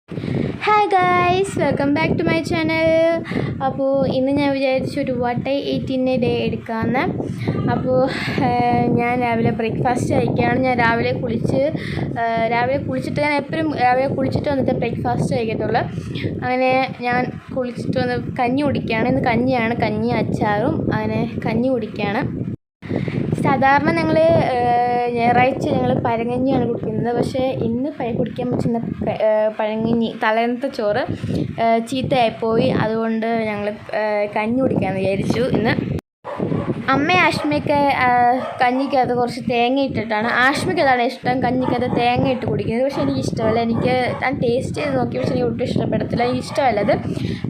Hi guys, welcome back to my channel. അപ്പോൾ ഇന്ന് ഞാൻ വിചാരിച്ചു ഒരു what I eat in a day എടുക്കാമെന്ന്. അപ്പോൾ ഞാൻ രാവിലെ ബ്രേക്ക്ഫാസ്റ്റ് കഴിക്കുകയാണ്. ഞാൻ രാവിലെ കുളിച്ചിട്ട് ഞാൻ എപ്പോഴും രാവിലെ കുളിച്ചിട്ട് വന്നിട്ട് ബ്രേക്ക്ഫാസ്റ്റ് കഴിക്കത്തുള്ളൂ. അങ്ങനെ ഞാൻ കുളിച്ചിട്ട് വന്ന് കഞ്ഞി കുടിക്കുകയാണ്. ഇന്ന് കഞ്ഞി അച്ചാറും അങ്ങനെ കഞ്ഞി കുടിക്കുകയാണ്. സാധാരണ ഞങ്ങൾ ഞായറാഴ്ച ഞങ്ങൾ പഴങ്കഞ്ഞിയാണ് കുടിക്കുന്നത്. പക്ഷേ ഇന്ന് കുടിക്കാൻ പറ്റുന്ന പഴങ്കഞ്ഞി തലേന്നത്തെ ചോറ് ചീത്തയായിപ്പോയി. അതുകൊണ്ട് ഞങ്ങൾ കഞ്ഞി കുടിക്കാമെന്ന് വിചാരിച്ചു. ഇന്ന് അമ്മ ആഷ്മിയൊക്കെ കഞ്ഞിക്കകത്ത് കുറച്ച് തേങ്ങ ഇട്ടിട്ടാണ്, ആഷ്മിക്ക് അതാണ് ഇഷ്ടം, കഞ്ഞിക്കകത്ത് തേങ്ങ ഇട്ട് കുടിക്കുന്നത്. പക്ഷേ എനിക്ക് ഇഷ്ടമല്ല. ഞാൻ ടേസ്റ്റ് ചെയ്ത് നോക്കി, പക്ഷേ എനിക്ക് ഒട്ടും ഇഷ്ടപ്പെടത്തില്ല, എനിക്ക് ഇഷ്ടമല്ലത്.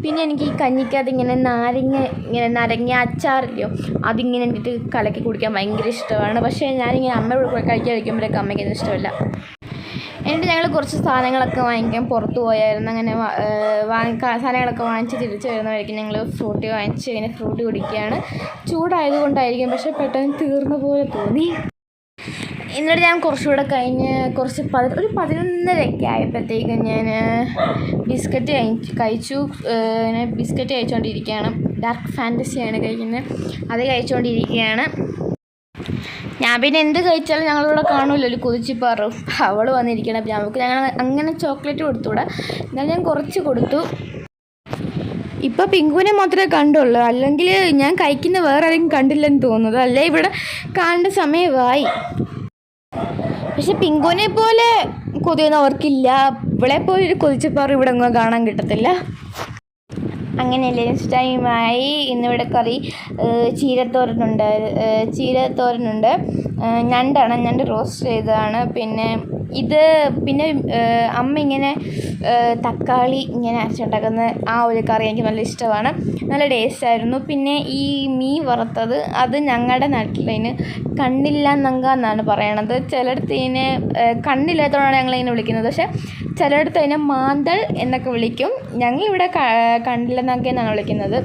പിന്നെ എനിക്ക് ഈ കഞ്ഞിക്കകത്ത് ഇങ്ങനെ നാരങ്ങ അച്ചാറില്ലയോ, അതിങ്ങനെ ഇട്ടിട്ട് കലക്കി കുടിക്കാൻ ഭയങ്കര ഇഷ്ടമാണ്. പക്ഷേ ഞാനിങ്ങനെ അമ്മ കഴിക്കുമ്പോഴേക്കും അമ്മയ്ക്ക് ഇഷ്ടമല്ല. എന്നിട്ട് ഞങ്ങൾ കുറച്ച് സാധനങ്ങളൊക്കെ വാങ്ങിക്കാൻ പുറത്ത് പോയായിരുന്നു. അങ്ങനെ സാധനങ്ങളൊക്കെ വാങ്ങിച്ച് തിരിച്ച് വരുന്ന വഴിക്ക് ഞങ്ങൾ ഫ്രൂട്ടി വാങ്ങിച്ച് ഇങ്ങനെ ഫ്രൂട്ടി കുടിക്കുകയാണ്. ചൂടായതുകൊണ്ടായിരിക്കും, പക്ഷേ പെട്ടെന്ന് തീർന്ന പോലെ തോന്നി. എന്നിട്ട് ഞാൻ കുറച്ചുകൂടെ കഴിഞ്ഞ് ഒരു 11:30 ആയപ്പോഴത്തേക്കും ഞാൻ ബിസ്ക്കറ്റ് കഴിച്ചു. ഇങ്ങനെ ബിസ്ക്കറ്റ് കഴിച്ചുകൊണ്ടിരിക്കുകയാണ്. ഡാർക്ക് ഫാൻറ്റസിയാണ് കഴിക്കുന്നത്, അത് കഴിച്ചുകൊണ്ടിരിക്കുകയാണ്. ഞാൻ പിന്നെ എന്ത് കഴിച്ചാലും ഞങ്ങളിവിടെ കാണുമല്ലോ ഒരു കൊതിച്ചിപ്പാറും, അവൾ വന്നിരിക്കണം. അപ്പം ഞങ്ങൾ അങ്ങനെ ചോക്ലേറ്റ് കൊടുത്തുകൂടാ, എന്നാലും ഞാൻ കുറച്ച് കൊടുത്തു. ഇപ്പോൾ പിങ്കുവിനെ മാത്രമേ കണ്ടുള്ളൂ, അല്ലെങ്കിൽ ഞാൻ കഴിക്കുന്ന വേറെ ആരെങ്കിലും കണ്ടില്ലെന്ന് തോന്നുന്നത്. അല്ലേ ഇവിടെ കാണേണ്ട സമയമായി. പക്ഷെ പിങ്കുവിനെ പോലെ കൊതിയൊന്നും അവർക്കില്ല. ഇവളെ പോലെ ഒരു കൊതിച്ചിപ്പാറും ഇവിടെ ഒന്നും കാണാൻ കിട്ടത്തില്ല. അങ്ങനെ ലഞ്ച് ടൈമായി. ഇന്നിവിടെ കറി ചീരത്തോരനുണ്ട്, ഞണ്ട് റോസ്റ്റ് ചെയ്തതാണ്. പിന്നെ അമ്മ ഇങ്ങനെ തക്കാളി ഇങ്ങനെ അരച്ചുണ്ടാക്കുന്ന ആ ഒരു കറി എനിക്ക് നല്ല ഇഷ്ടമാണ്, നല്ല ടേസ്റ്റായിരുന്നു. പിന്നെ ഈ മീൻ വറുത്തത്, അത് ഞങ്ങളുടെ നാട്ടിലതിന് കണ്ണില്ലാന്നങ്ക എന്നാണ് പറയണത്. ചിലയിടത്ത് ഇതിനെ കണ്ണില്ലാത്തതുകൊണ്ടാണ് ഞങ്ങളിങ്ങനെ വിളിക്കുന്നത്. പക്ഷേ ചിലയിടത്ത് അതിനെ മാന്തൾ എന്നൊക്കെ വിളിക്കും. ഞങ്ങളിവിടെ കണ്ണില്ലെന്നങ്ക എന്നാണ് വിളിക്കുന്നത്.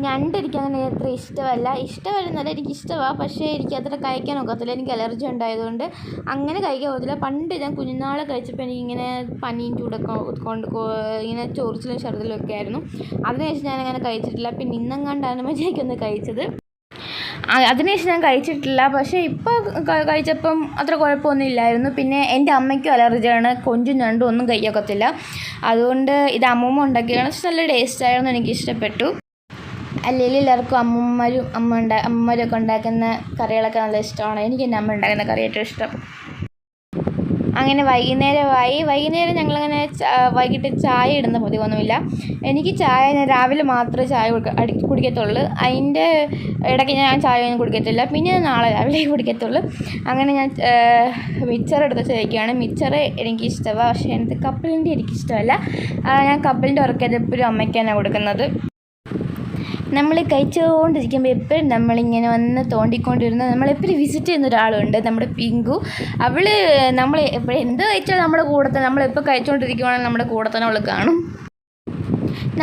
ഞണ്ട് എനിക്ക് അങ്ങനെ അത്ര ഇഷ്ടമല്ലെന്നല്ല, എനിക്കിഷ്ടമാണ്. പക്ഷേ എനിക്ക് അത്ര കഴിക്കാൻ ഒക്കത്തില്ല, എനിക്ക് അലർജി ഉണ്ടായതുകൊണ്ട് അങ്ങനെ കഴിക്കാൻ ഒക്കത്തില്ല. പണ്ട് ഞാൻ കുഞ്ഞുനാൾ കഴിച്ചപ്പോൾ എനിക്കിങ്ങനെ പനിയും ചൂടൊക്കെ കൊണ്ട് ഇങ്ങനെ ചൊറിച്ചിലും ഛർദിലും ഒക്കെ ആയിരുന്നു. അതിനുശേഷം ഞാനങ്ങനെ കഴിച്ചിട്ടില്ല. പിന്നെ ഇന്നെങ്ങാണ്ടാണ് എനിക്കൊന്ന് കഴിച്ചത്, അതിനുശേഷം ഞാൻ കഴിച്ചിട്ടില്ല. പക്ഷേ ഇപ്പോൾ കഴിച്ചപ്പം അത്ര കുഴപ്പമൊന്നും ഇല്ലായിരുന്നു. പിന്നെ എൻ്റെ അമ്മയ്ക്കും അലർജിയാണ്, കൊഞ്ചും ഞണ്ടും ഒന്നും കഴിക്കത്തില്ല. അതുകൊണ്ട് ഇത് അമ്മൂമ്മ ഉണ്ടാക്കിയാണ്. നല്ല ടേസ്റ്റായിരുന്നു, എനിക്കിഷ്ടപ്പെട്ടു. അല്ലെങ്കിൽ എല്ലാവർക്കും അമ്മമാരൊക്കെ ഉണ്ടാക്കുന്ന കറികളൊക്കെ നല്ല ഇഷ്ടമാണ്. എനിക്ക് എൻ്റെ അമ്മ ഉണ്ടാക്കുന്ന കറി ഏറ്റവും ഇഷ്ടം. അങ്ങനെ വൈകുന്നേരം ഞങ്ങളങ്ങനെ വൈകിട്ട് ചായ ഇടുന്ന പതിവൊന്നുമില്ല. എനിക്ക് ഞാൻ രാവിലെ മാത്രമേ ചായ കുടിക്കത്തുള്ളൂ. അതിൻ്റെ ഇടയ്ക്ക് ഞാൻ ചായ ഒന്നും കുടിക്കത്തില്ല. പിന്നെ നാളെ രാവിലെ കുടിക്കത്തുള്ളൂ. അങ്ങനെ ഞാൻ മിച്ചർ എടുത്ത് കഴിക്കുകയാണ്. മിച്ചർ എനിക്കിഷ്ടമാണ്, പക്ഷേ എനിക്ക് കപ്പലിൻ്റെ എനിക്കിഷ്ടമല്ല. ഞാൻ കപ്പലിൻ്റെ ഉറക്കത് എപ്പോഴും അമ്മയ്ക്കാണ് കൊടുക്കുന്നത്. നമ്മൾ കഴിച്ചുകൊണ്ടിരിക്കുമ്പോൾ എപ്പോഴും നമ്മളിങ്ങനെ വന്ന് തോണ്ടിക്കൊണ്ടിരുന്ന നമ്മളെപ്പോഴും വിസിറ്റ് ചെയ്യുന്ന ഒരാളുണ്ട്, നമ്മുടെ പിങ്കു. നമ്മൾ എപ്പോഴും എന്ത് കഴിച്ചാൽ നമ്മുടെ കൂടെ തന്നെ, നമ്മളെപ്പോൾ കഴിച്ചുകൊണ്ടിരിക്കുവാണെങ്കിൽ നമ്മുടെ കൂടെ തന്നെ അവൾ കാണും.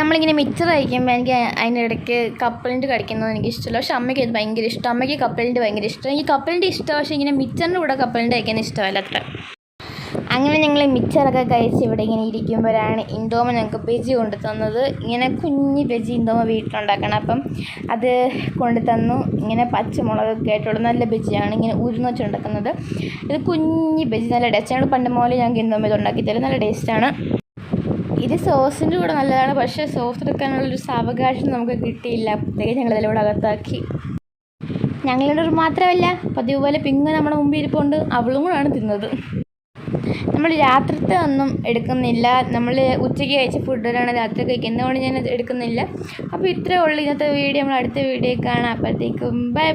നമ്മളിങ്ങനെ മിച്ചർ കഴിക്കുമ്പോൾ എനിക്ക് അതിനിടയ്ക്ക് കപ്പലിൻ്റെ കഴിക്കുന്നത് എനിക്കിഷ്ടമല്ല. പക്ഷേ അമ്മയ്ക്ക് അത് ഭയങ്കര ഇഷ്ടം. അമ്മയ്ക്ക് കപ്പലിൻ്റെ ഭയങ്കര ഇഷ്ടം. എനിക്ക് കപ്പലിൻ്റെ ഇഷ്ടം, പക്ഷേ ഇങ്ങനെ മിച്ചറിൻ്റെ കൂടെ കപ്പലിൻ്റെ കഴിക്കാൻ ഇഷ്ടമല്ല അത്ര. അങ്ങനെ ഞങ്ങൾ മിച്ചറൊക്കെ കഴിച്ച് ഇവിടെ ഇങ്ങനെ ഇരിക്കുമ്പോഴാണ് ഇൻഡോമ ഞങ്ങൾക്ക് ബജി കൊണ്ടു തന്നത്. ഇങ്ങനെ കുഞ്ഞ് ബജി ഇൻഡോമ വീട്ടിലുണ്ടാക്കണം. അപ്പം അത് കൊണ്ടു തന്നു. ഇങ്ങനെ പച്ചമുളകൊക്കെ ആയിട്ടുള്ള നല്ല ബജിയാണ്, ഇങ്ങനെ ഉരുന്ന് വെച്ചുണ്ടാക്കുന്നത്. ഇത് കുഞ്ഞ് ബജി, നല്ല ടേസ്റ്റ്. ഞങ്ങൾ പണ്ട് പോലെ ഞങ്ങൾക്ക് ഇൻഡോമ ഇത് ഉണ്ടാക്കി തരും, നല്ല ടേസ്റ്റാണ്. ഇത് സോസിൻ്റെ കൂടെ നല്ലതാണ്, പക്ഷേ സോസ് എടുക്കാനുള്ളൊരു സാവകാശം നമുക്ക് കിട്ടിയില്ല. അപ്പോഴത്തേക്ക് ഞങ്ങളിതിലൂടെ അകത്താക്കി. ഞങ്ങളുടെ മാത്രമല്ല, പതിവ് പോലെ പിങ്ക് നമ്മുടെ മുമ്പിൽ ഇരിപ്പുണ്ട്, അവളും കൂടാണ് തിന്നത്. നമ്മൾ രാത്രിത്തെ ഒന്നും എടുക്കുന്നില്ല. നമ്മൾ ഉച്ചയ്ക്ക് കഴിച്ച ഫുഡാണ് രാത്രി കഴിക്കുന്നതുകൊണ്ട് ഞാൻ എടുക്കുന്നില്ല. അപ്പോൾ ഇത്രയേ ഉള്ളൂ ഇന്നത്തെ വീഡിയോ. നമ്മൾ അടുത്ത വീഡിയോ കാണാം. അപ്പോഴത്തേക്കും ബൈ.